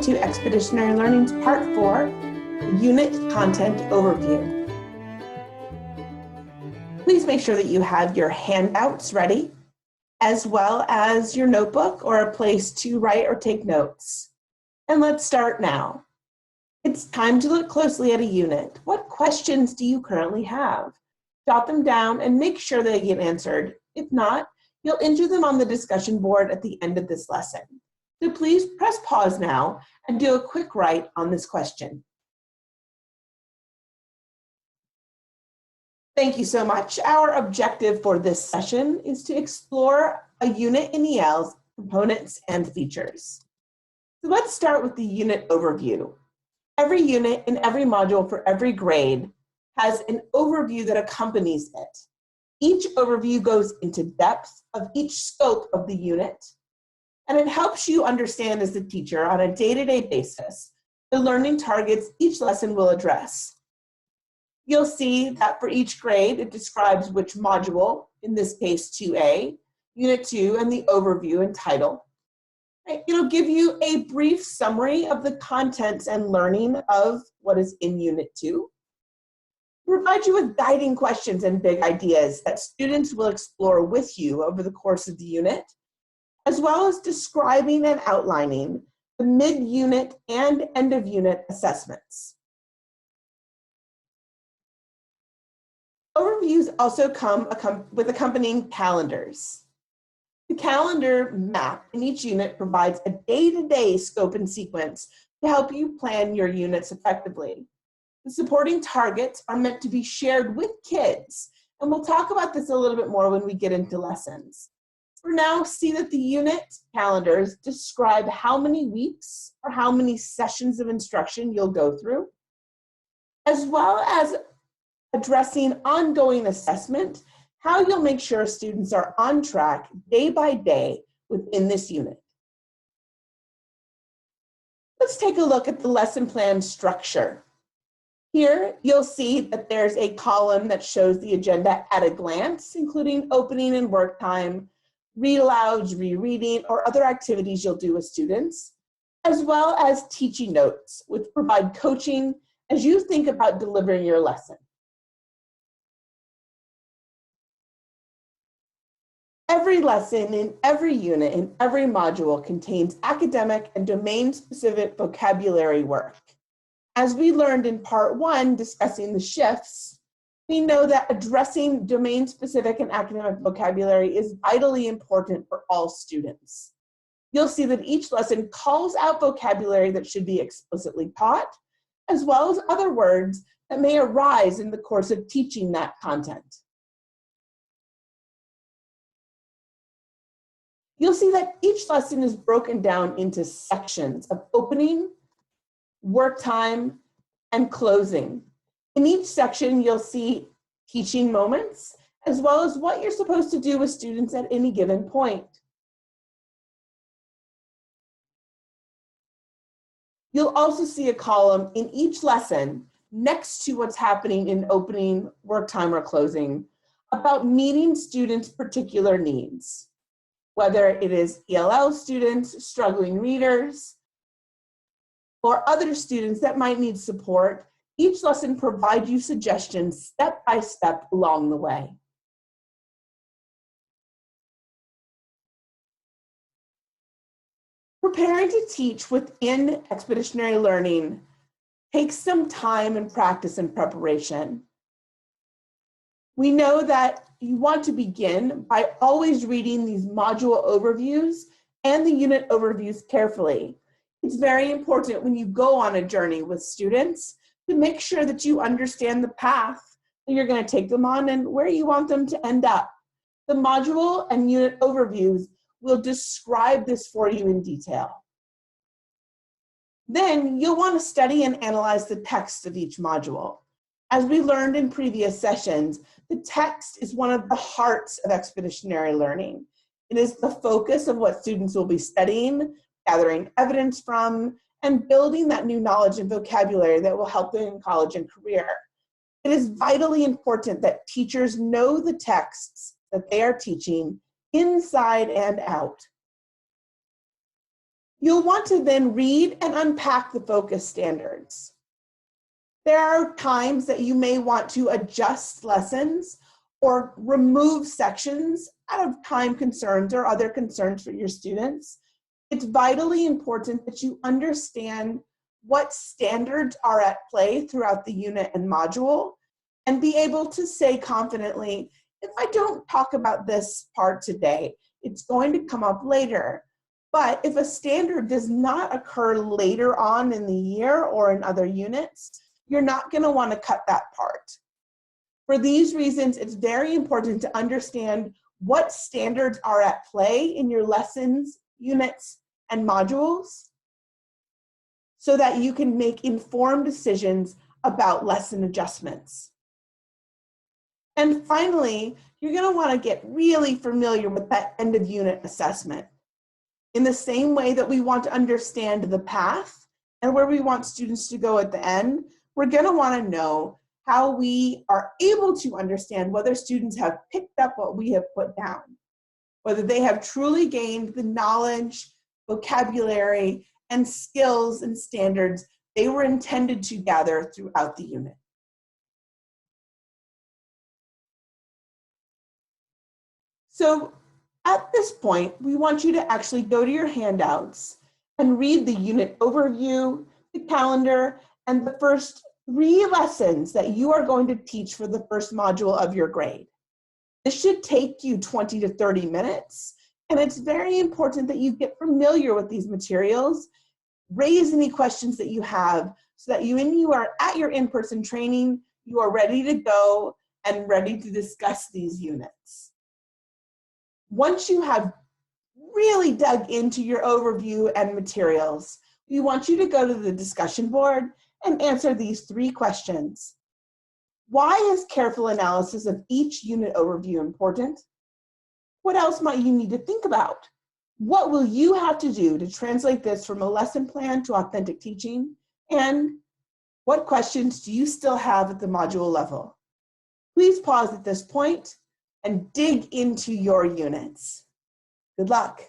Welcome to Expeditionary Learning's Part 4, Unit Content Overview. Please make sure that you have your handouts ready, as well as your notebook or a place to write or take notes. And let's start now. It's time to look closely at a unit. What questions do you currently have? Jot them down and make sure they get answered. If not, you'll enter them on the discussion board at the end of this lesson. So please press pause now and do a quick write on this question. Thank you so much. Our objective for this session is to explore a unit in EL's components and features. So let's start with the unit overview. Every unit in every module for every grade has an overview that accompanies it. Each overview goes into depth of each scope of the unit, and it helps you understand as a teacher on a day-to-day basis the learning targets each lesson will address. You'll see that for each grade, it describes which module, in this case 2A, Unit 2, and the overview and title. It'll give you a brief summary of the contents and learning of what is in Unit 2. Provide you with guiding questions and big ideas that students will explore with you over the course of the unit, as well as describing and outlining the mid-unit and end-of-unit assessments. Overviews also come with accompanying calendars. The calendar map in each unit provides a day-to-day scope and sequence to help you plan your units effectively. The supporting targets are meant to be shared with kids, and we'll talk about this a little bit more when we get into lessons. For now, see that the unit calendars describe how many weeks or how many sessions of instruction you'll go through, as well as addressing ongoing assessment, how you'll make sure students are on track day by day within this unit. Let's take a look at the lesson plan structure. Here, you'll see that there's a column that shows the agenda at a glance, including opening and work time, read alouds, rereading, or other activities you'll do with students, as well as teaching notes, which provide coaching as you think about delivering your lesson. Every lesson in every unit in every module contains academic and domain-specific vocabulary work. As we learned in part 1 discussing the shifts, we know that addressing domain-specific and academic vocabulary is vitally important for all students. You'll see that each lesson calls out vocabulary that should be explicitly taught, as well as other words that may arise in the course of teaching that content. You'll see that each lesson is broken down into sections of opening, work time, and closing. In each section, you'll see teaching moments, as well as what you're supposed to do with students at any given point. You'll also see a column in each lesson next to what's happening in opening, work time, or closing about meeting students' particular needs, whether it is ELL students, struggling readers, or other students that might need support. Each lesson provides you suggestions step by step along the way. Preparing to teach within expeditionary learning takes some time and practice and preparation. We know that you want to begin by always reading these module overviews and the unit overviews carefully. It's very important when you go on a journey with students to make sure that you understand the path that you're going to take them on and where you want them to end up. The module and unit overviews will describe this for you in detail. Then you'll want to study and analyze the text of each module. As we learned in previous sessions, the text is one of the hearts of expeditionary learning. It is the focus of what students will be studying, gathering evidence from, and building that new knowledge and vocabulary that will help them in college and career. It is vitally important that teachers know the texts that they are teaching inside and out. You'll want to then read and unpack the focus standards. There are times that you may want to adjust lessons or remove sections out of time concerns or other concerns for your students. It's vitally important that you understand what standards are at play throughout the unit and module and be able to say confidently, if I don't talk about this part today, it's going to come up later. But if a standard does not occur later on in the year or in other units, you're not going to want to cut that part. For these reasons, it's very important to understand what standards are at play in your lessons, units, and modules so that you can make informed decisions about lesson adjustments. And finally, you're going to want to get really familiar with that end of unit assessment. In the same way that we want to understand the path and where we want students to go at the end, we're going to want to know how we are able to understand whether students have picked up what we have put down, whether they have truly gained the knowledge, vocabulary, and skills and standards they were intended to gather throughout the unit. So at this point, we want you to actually go to your handouts and read the unit overview, the calendar, and the first 3 lessons that you are going to teach for the first module of your grade. This should take you 20 to 30 minutes, and it's very important that you get familiar with these materials, raise any questions that you have, so that when you are at your in-person training, you are ready to go and ready to discuss these units. Once you have really dug into your overview and materials, we want you to go to the discussion board and answer these 3 questions. Why is careful analysis of each unit overview important? What else might you need to think about? What will you have to do to translate this from a lesson plan to authentic teaching? And what questions do you still have at the module level? Please pause at this point and dig into your units. Good luck.